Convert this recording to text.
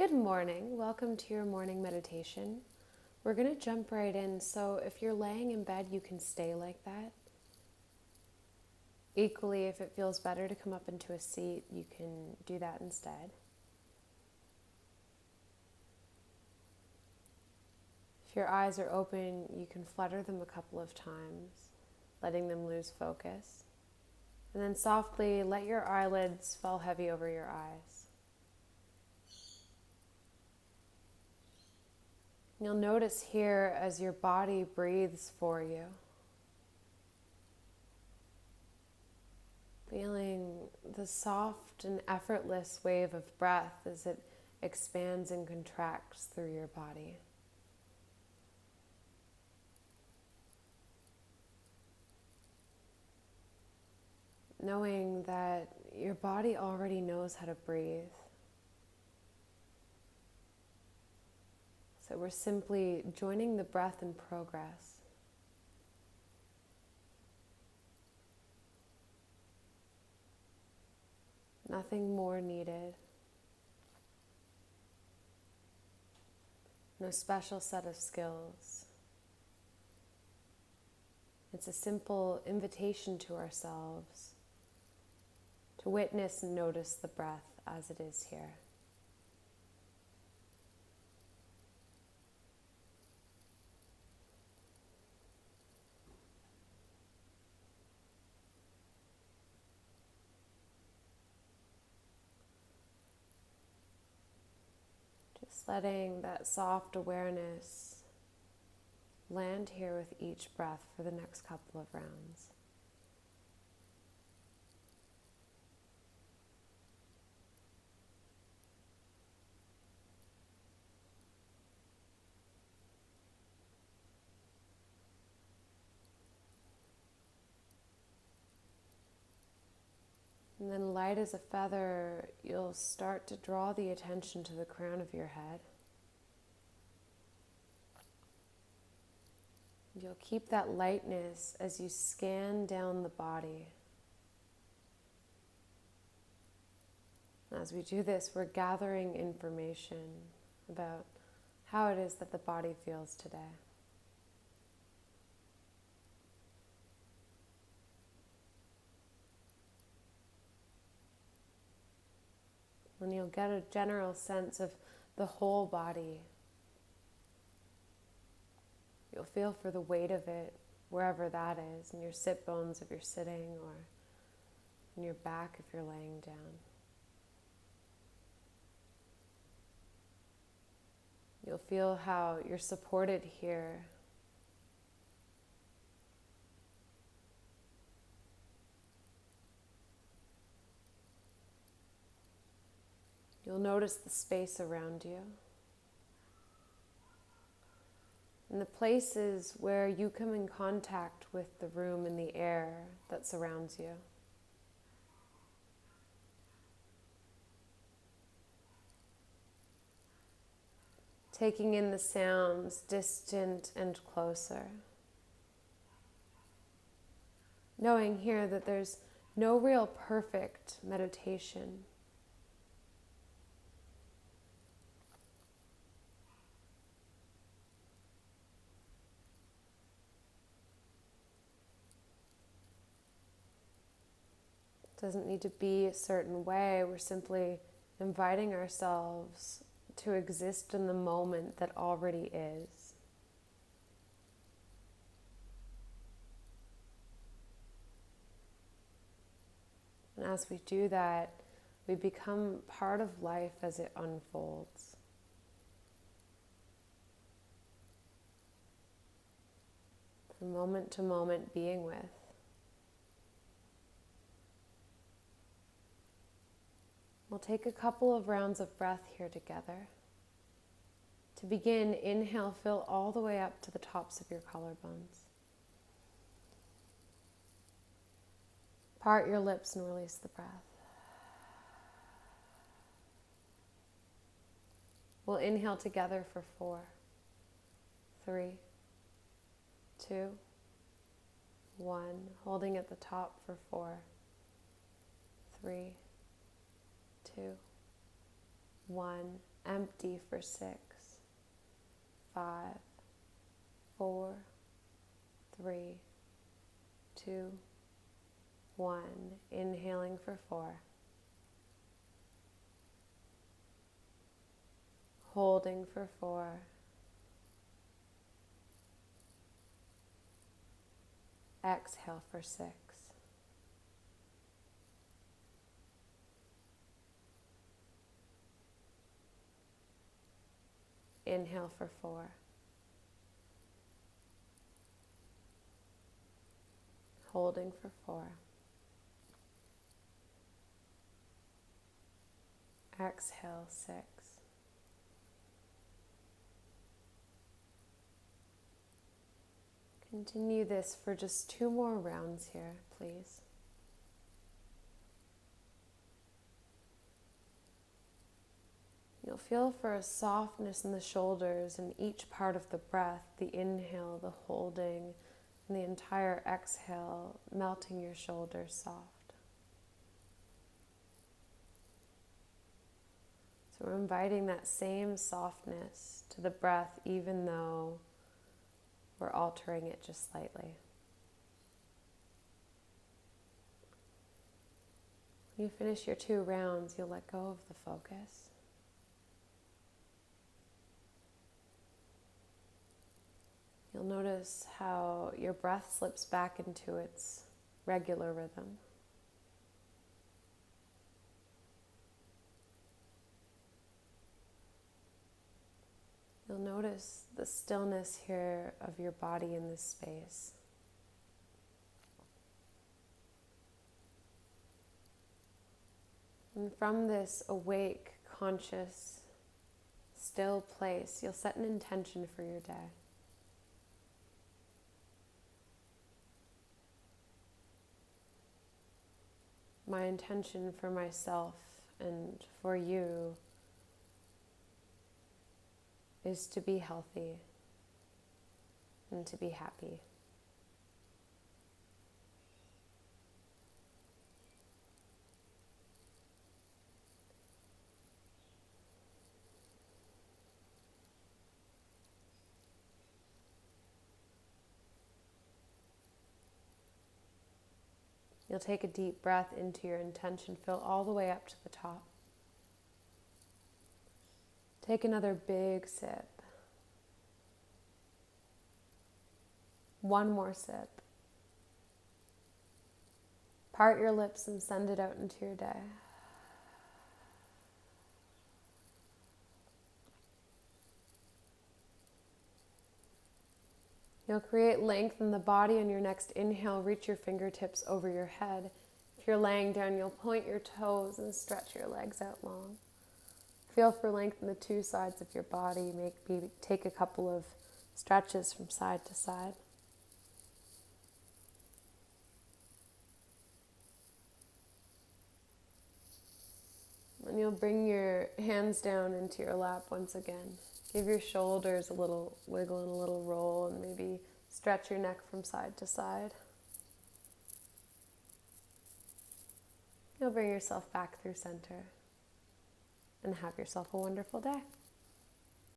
Good morning. Welcome to your morning meditation. We're going to jump right in. So if you're laying in bed, you can stay like that. Equally, if it feels better to come up into a seat, you can do that instead. If your eyes are open, you can flutter them a couple of times, letting them lose focus. And then softly let your eyelids fall heavy over your eyes. You'll notice here as your body breathes for you, feeling the soft and effortless wave of breath as it expands and contracts through your body. Knowing that your body already knows how to breathe. So we're simply joining the breath in progress. Nothing more needed. No special set of skills. It's a simple invitation to ourselves to witness and notice the breath as it is here. Just letting that soft awareness land here with each breath for the next couple of rounds. And then light as a feather, you'll start to draw the attention to the crown of your head. You'll keep that lightness as you scan down the body. As we do this, we're gathering information about how it is that the body feels today. And you'll get a general sense of the whole body. You'll feel for the weight of it, wherever that is, in your sit bones if you're sitting, or in your back if you're laying down. You'll feel how you're supported here. You'll notice the space around you and the places where you come in contact with the room and the air that surrounds you. Taking in the sounds distant and closer. Knowing here that there's no real perfect meditation. It doesn't need to be a certain way. We're simply inviting ourselves to exist in the moment that already is. And as we do that, we become part of life as it unfolds. From moment to moment being with. We'll take a couple of rounds of breath here together. To begin, inhale, fill all the way up to the tops of your collarbones. Part your lips and release the breath. We'll inhale together for 4, 3, 2, 1. Holding at the top for 4, 3, 2, 1. Empty for 6, 5, 4, 3, 2, 1. Inhaling for 4. Holding for 4. Exhale for 6. Inhale for 4. Holding for 4. Exhale 6. Continue this for just 2 more rounds here, please. You'll feel for a softness in the shoulders in each part of the breath, the inhale, the holding, and the entire exhale, melting your shoulders soft. So we're inviting that same softness to the breath, even though we're altering it just slightly. When you finish your 2 rounds, you'll let go of the focus. You'll notice how your breath slips back into its regular rhythm. You'll notice the stillness here of your body in this space. And from this awake, conscious, still place, you'll set an intention for your day. My intention for myself and for you is to be healthy and to be happy. You'll take a deep breath into your intention, fill all the way up to the top. Take another big sip. 1 more sip. Part your lips and send it out into your day. You'll create length in the body on your next inhale. Reach your fingertips over your head. If you're laying down, you'll point your toes and stretch your legs out long. Feel for length in the 2 sides of your body. Maybe take a couple of stretches from side to side. And you'll bring your hands down into your lap once again. Give your shoulders a little wiggle and a little roll, and maybe stretch your neck from side to side. You'll bring yourself back through center and have yourself a wonderful day.